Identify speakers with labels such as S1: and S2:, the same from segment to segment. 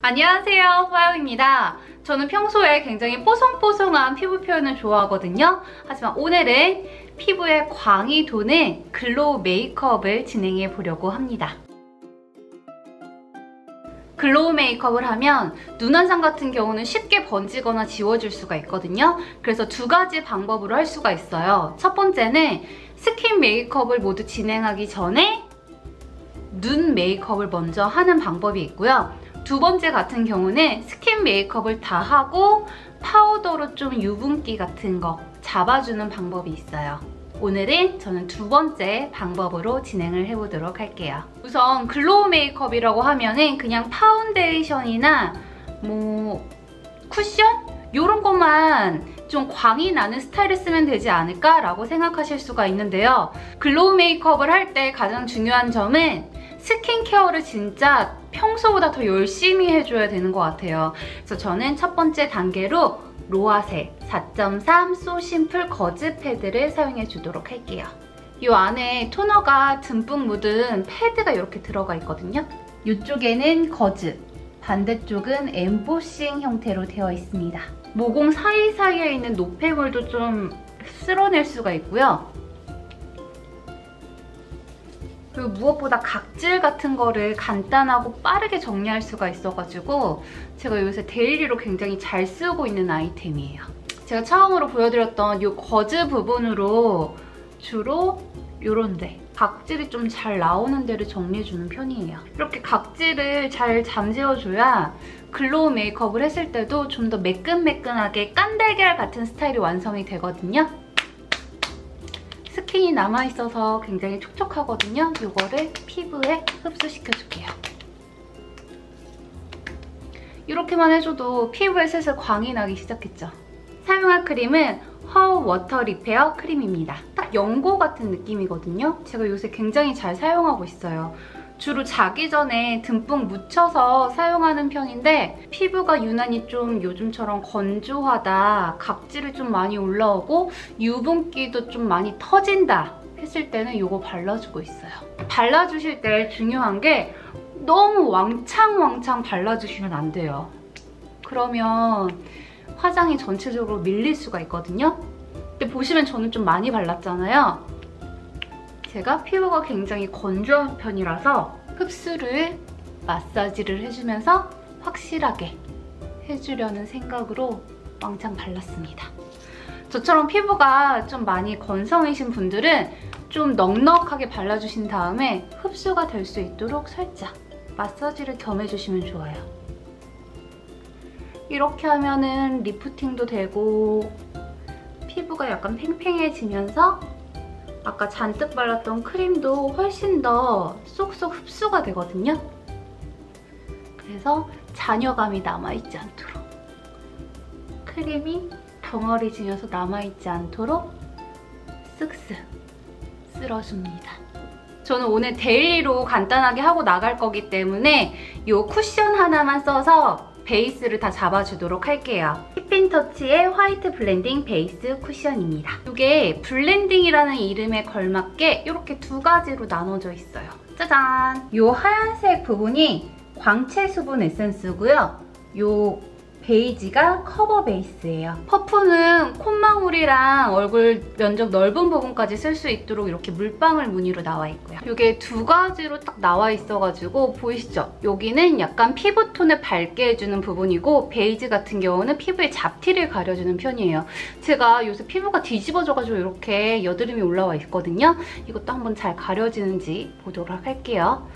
S1: 안녕하세요, 화요입니다. 저는 평소에 굉장히 뽀송뽀송한 피부 표현을 좋아하거든요. 하지만 오늘은 피부에 광이 도는 글로우 메이크업을 진행해 보려고 합니다. 글로우 메이크업을 하면 눈 한상 같은 경우는 쉽게 번지거나 지워질 수가 있거든요. 그래서 두 가지 방법으로 할 수가 있어요. 첫 번째는 스킨 메이크업을 모두 진행하기 전에 눈 메이크업을 먼저 하는 방법이 있고요. 두 번째 같은 경우는 스킨 메이크업을 다 하고 파우더로 좀 유분기 같은 거 잡아주는 방법이 있어요. 오늘은 저는 두 번째 방법으로 진행을 해보도록 할게요. 우선 글로우 메이크업이라고 하면은 그냥 파운데이션이나 쿠션? 이런 것만 좀 광이 나는 스타일을 쓰면 되지 않을까라고 생각하실 수가 있는데요. 글로우 메이크업을 할 때 가장 중요한 점은 스킨케어를 진짜 평소보다 더 열심히 해줘야 되는 것 같아요. 그래서 저는 첫 번째 단계로 로아셀 4.3 소 심플 거즈 패드를 사용해 주도록 할게요. 이 안에 토너가 듬뿍 묻은 패드가 이렇게 들어가 있거든요. 이쪽에는 거즈, 반대쪽은 엠보싱 형태로 되어 있습니다. 모공 사이사이에 있는 노폐물도 좀 쓸어낼 수가 있고요. 그리고 무엇보다 각질 같은 거를 간단하고 빠르게 정리할 수가 있어가지고 제가 요새 데일리로 굉장히 잘 쓰고 있는 아이템이에요. 제가 처음으로 보여드렸던 이 거즈 부분으로 주로 요런 데 각질이 좀 잘 나오는 데를 정리해주는 편이에요. 이렇게 각질을 잘 잠재워줘야 글로우 메이크업을 했을 때도 좀 더 매끈매끈하게 깐달걀 같은 스타일이 완성이 되거든요. 스킨이 남아있어서 굉장히 촉촉하거든요. 이거를 피부에 흡수시켜줄게요. 이렇게만 해줘도 피부에 슬슬 광이 나기 시작했죠. 사용할 크림은 허우 워터 리페어 크림입니다. 딱 연고 같은 느낌이거든요. 제가 요새 굉장히 잘 사용하고 있어요. 주로 자기 전에 듬뿍 묻혀서 사용하는 편인데 피부가 유난히 좀 요즘처럼 건조하다, 각질이 좀 많이 올라오고 유분기도 좀 많이 터진다 했을 때는 이거 발라주고 있어요. 발라주실 때 중요한 게 너무 왕창 발라주시면 안 돼요. 그러면 화장이 전체적으로 밀릴 수가 있거든요. 근데 보시면 저는 좀 많이 발랐잖아요. 제가 피부가 굉장히 건조한 편이라서 흡수를 마사지를 해주면서 확실하게 해주려는 생각으로 왕창 발랐습니다. 저처럼 피부가 좀 많이 건성이신 분들은 좀 넉넉하게 발라주신 다음에 흡수가 될 수 있도록 살짝 마사지를 겸해주시면 좋아요. 이렇게 하면은 리프팅도 되고 피부가 약간 팽팽해지면서 아까 잔뜩 발랐던 크림도 훨씬 더 쏙쏙 흡수가 되거든요. 그래서 잔여감이 남아있지 않도록 크림이 덩어리지면서 남아있지 않도록 쓱쓱 쓸어줍니다. 저는 오늘 데일리로 간단하게 하고 나갈 거기 때문에 이 쿠션 하나만 써서 베이스를 다 잡아주도록 할게요. 힙핀터치의 화이트 블렌딩 베이스 쿠션입니다. 이게 블렌딩이라는 이름에 걸맞게 이렇게 두 가지로 나눠져 있어요. 짜잔! 이 하얀색 부분이 광채 수분 에센스고요. 이 베이지가 커버 베이스예요. 퍼프는 콧망울이랑 얼굴 면적 넓은 부분까지 쓸 수 있도록 이렇게 물방울 무늬로 나와 있고요. 이게 두 가지로 딱 나와 있어가지고 보이시죠? 여기는 약간 피부톤을 밝게 해주는 부분이고 베이지 같은 경우는 피부에 잡티를 가려주는 편이에요. 제가 요새 피부가 뒤집어져가지고 이렇게 여드름이 올라와 있거든요. 이것도 한번 잘 가려지는지 보도록 할게요.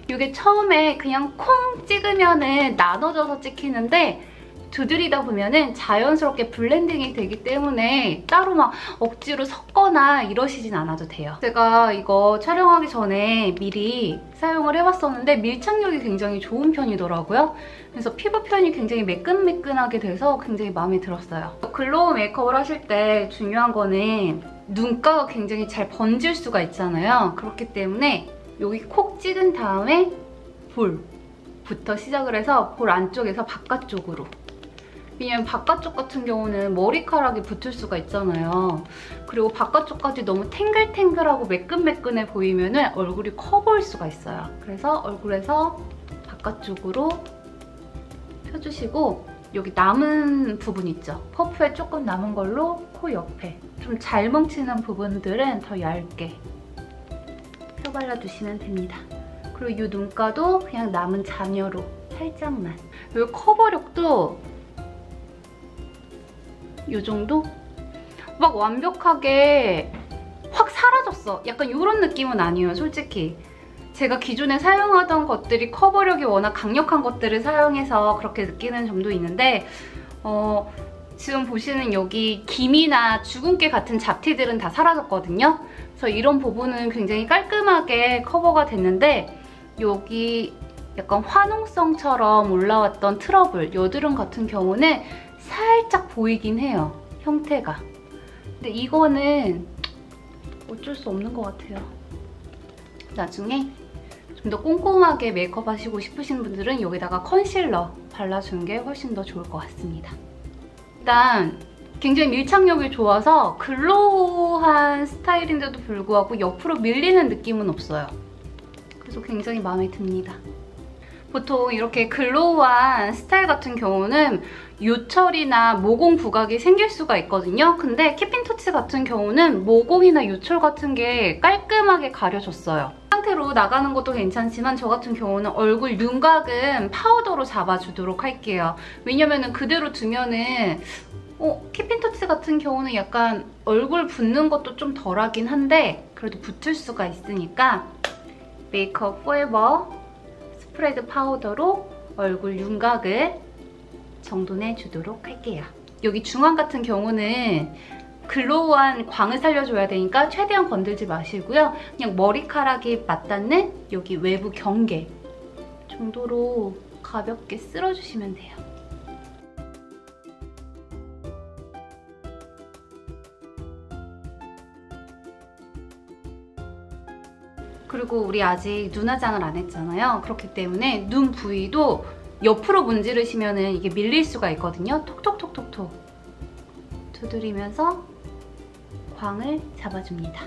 S1: 이게 처음에 그냥 콩 찍으면은 나눠져서 찍히는데 두드리다 보면은 자연스럽게 블렌딩이 되기 때문에 따로 막 억지로 섞거나 이러시진 않아도 돼요. 제가 이거 촬영하기 전에 미리 사용을 해봤었는데 밀착력이 굉장히 좋은 편이더라고요. 그래서 피부 표현이 굉장히 매끈매끈하게 돼서 굉장히 마음에 들었어요. 글로우 메이크업을 하실 때 중요한 거는 눈가가 굉장히 잘 번질 수가 있잖아요. 그렇기 때문에 여기 콕 찍은 다음에 볼부터 시작을 해서 볼 안쪽에서 바깥쪽으로, 왜냐면 바깥쪽 같은 경우는 머리카락이 붙을 수가 있잖아요. 그리고 바깥쪽까지 너무 탱글탱글하고 매끈매끈해 보이면 얼굴이 커 보일 수가 있어요. 그래서 얼굴에서 바깥쪽으로 펴주시고 여기 남은 부분 있죠? 퍼프에 조금 남은 걸로 코 옆에 좀 잘 뭉치는 부분들은 더 얇게 펴발라주시면 됩니다. 그리고 이 눈가도 그냥 남은 잔여로 살짝만. 이 커버력도 이 정도? 막 완벽하게 확 사라졌어. 약간 이런 느낌은 아니에요, 솔직히. 제가 기존에 사용하던 것들이 커버력이 워낙 강력한 것들을 사용해서 그렇게 느끼는 점도 있는데 지금 보시는 여기 기미나 주근깨 같은 잡티들은 다 사라졌거든요. 그래서 이런 부분은 굉장히 깔끔하게 커버가 됐는데 여기 약간 화농성처럼 올라왔던 트러블, 여드름 같은 경우는 살짝 보이긴 해요, 형태가. 근데 이거는 어쩔 수 없는 것 같아요. 나중에 좀 더 꼼꼼하게 메이크업 하시고 싶으신 분들은 여기다가 컨실러 발라주는 게 훨씬 더 좋을 것 같습니다. 일단 굉장히 밀착력이 좋아서 글로우한 스타일인데도 불구하고 옆으로 밀리는 느낌은 없어요. 그래서 굉장히 마음에 듭니다. 보통 이렇게 글로우한 스타일 같은 경우는 요철이나 모공 부각이 생길 수가 있거든요. 근데 캡핀터치 같은 경우는 모공이나 요철 같은 게 깔끔하게 가려졌어요. 이 상태로 나가는 것도 괜찮지만 저 같은 경우는 얼굴 윤곽은 파우더로 잡아주도록 할게요. 왜냐면은 그대로 두면은 캡핀터치 같은 경우는 약간 얼굴 붓는 것도 좀 덜하긴 한데 그래도 붙을 수가 있으니까 메이크업 포에버 스프레드 파우더로 얼굴 윤곽을 정돈해 주도록 할게요. 여기 중앙 같은 경우는 글로우한 광을 살려줘야 되니까 최대한 건들지 마시고요. 그냥 머리카락이 맞닿는 여기 외부 경계 정도로 가볍게 쓸어주시면 돼요. 그리고 우리 아직 눈 화장을 안 했잖아요. 그렇기 때문에 눈 부위도 옆으로 문지르시면 이게 밀릴 수가 있거든요. 톡톡톡톡톡 두드리면서 광을 잡아줍니다.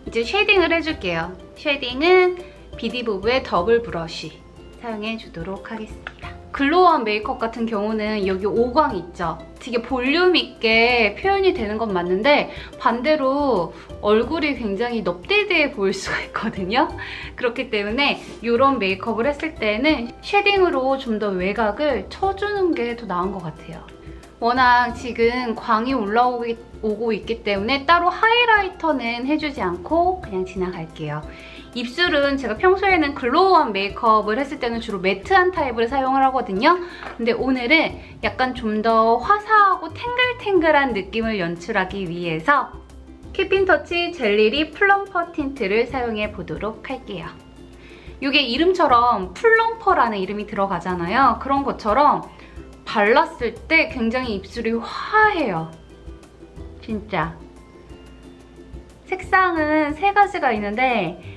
S1: 이제 쉐이딩을 해줄게요. 쉐이딩은 비디부브의 더블 브러쉬 사용해주도록 하겠습니다. 글로우한 메이크업 같은 경우는 여기 오광 있죠? 되게 볼륨 있게 표현이 되는 건 맞는데 반대로 얼굴이 굉장히 넙대대해 보일 수가 있거든요. 그렇기 때문에 이런 메이크업을 했을 때는 쉐딩으로 좀 더 외곽을 쳐주는 게 더 나은 것 같아요. 워낙 지금 광이 올라오고 있기 때문에 따로 하이라이터는 해주지 않고 그냥 지나갈게요. 입술은 제가 평소에는 글로우한 메이크업을 했을 때는 주로 매트한 타입을 사용을 하거든요. 근데 오늘은 약간 좀 더 화사하고 탱글탱글한 느낌을 연출하기 위해서 캡핀터치 젤리립 플럼퍼 틴트를 사용해 보도록 할게요. 이게 이름처럼 플럼퍼라는 이름이 들어가잖아요. 그런 것처럼 발랐을 때 굉장히 입술이 화해요. 진짜. 색상은 3가지가 있는데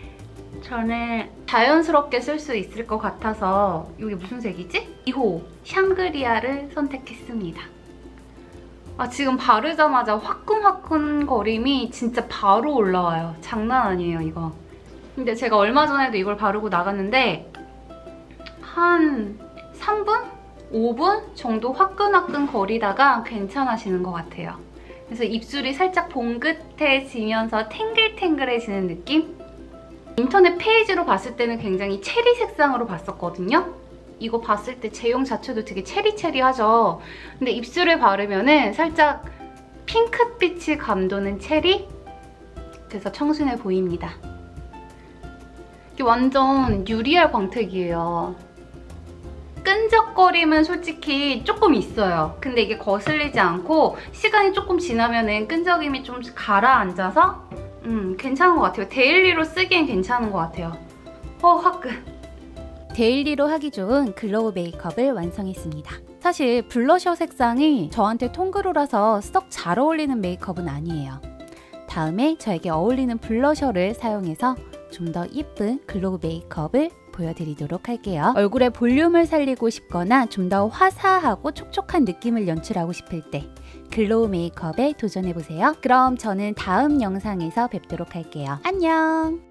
S1: 저는 자연스럽게 쓸 수 있을 것 같아서 이게 무슨 색이지? 2호 샹그리아를 선택했습니다. 지금 바르자마자 화끈화끈 거림이 진짜 바로 올라와요. 장난 아니에요, 이거. 근데 제가 얼마 전에도 이걸 바르고 나갔는데 한 3분? 5분 정도 화끈화끈 거리다가 괜찮아지는 것 같아요. 그래서 입술이 살짝 봉긋해지면서 탱글탱글해지는 느낌? 인터넷 페이지로 봤을 때는 굉장히 체리 색상으로 봤었거든요. 이거 봤을 때 제형 자체도 되게 체리체리하죠. 근데 입술에 바르면은 살짝 핑크빛이 감도는 체리? 그래서 청순해 보입니다. 이게 완전 유리알 광택이에요. 끈적거림은 솔직히 조금 있어요. 근데 이게 거슬리지 않고 시간이 조금 지나면은 끈적임이 좀 가라앉아서 괜찮은 것 같아요. 데일리로 쓰기엔 괜찮은 것 같아요. 화끈.
S2: 데일리로 하기 좋은 글로우 메이크업을 완성했습니다. 사실 블러셔 색상이 저한테 통그로라서 썩 잘 어울리는 메이크업은 아니에요. 다음에 저에게 어울리는 블러셔를 사용해서 좀 더 예쁜 글로우 메이크업을 보여드리도록 할게요. 얼굴에 볼륨을 살리고 싶거나 좀 더 화사하고 촉촉한 느낌을 연출하고 싶을 때 글로우 메이크업에 도전해보세요. 그럼 저는 다음 영상에서 뵙도록 할게요. 안녕!